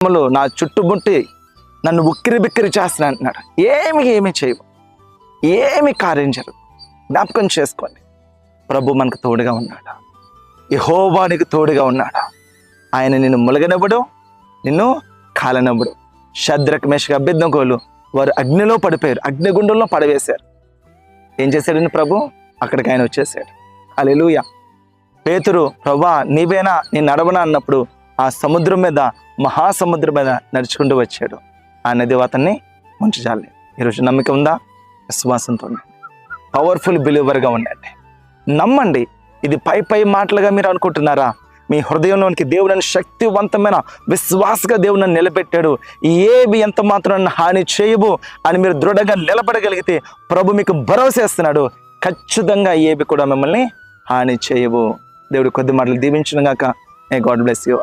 నా చుట్టుముట్టి నన్ను ఉక్కిరి బిక్కిరి చేస్తున్నా అంటున్నాడు. ఏమి చేయవు, ఏమి కార్యం జరగదు. జ్ఞాపకం చేసుకోండి, ప్రభు మనకు తోడుగా ఉన్నాడు. యెహోవా నీకు తోడుగా ఉన్నాడు. ఆయన నిన్ను ములగనివ్వడు, నిన్ను కాలనివ్వడు. షద్రక్ మేషక్ అబేద్నెగోలు వారు అగ్నిలో పడిపోయారు, అగ్నిగుండంలో పడవేశారు. ఏం చేశాడని ప్రభు? అక్కడికి ఆయన వచ్చేసాడు. హల్లెలూయా. పేతురు, ప్రభువా నీవేనా, నేను నడవనా అన్నప్పుడు ఆ సముద్రం మీద, మహాసముద్రం మీద నడుచుకుంటూ వచ్చాడు. ఆ నది అతన్ని ముంచజాలేదు. ఈరోజు నమ్మిక ఉందా? విశ్వాసంతో ఉండండి, పవర్ఫుల్ బిలీవర్గా ఉండండి, నమ్మండి. ఇది పై మాటలుగా మీరు అనుకుంటున్నారా? మీ హృదయంలోనికి దేవుని శక్తివంతమైన విశ్వాసగా దేవుని నిలబెట్టాడు. ఏవి ఎంత మాత్రం హాని చేయవు అని మీరు దృఢంగా నిలబడగలిగితే ప్రభు మీకు భరోసా ఇస్తున్నాడు. ఖచ్చితంగా ఏవి కూడా మిమ్మల్ని హాని చేయవు. దేవుడు కొద్ది మాటలు దీవించును గాక. May God bless you.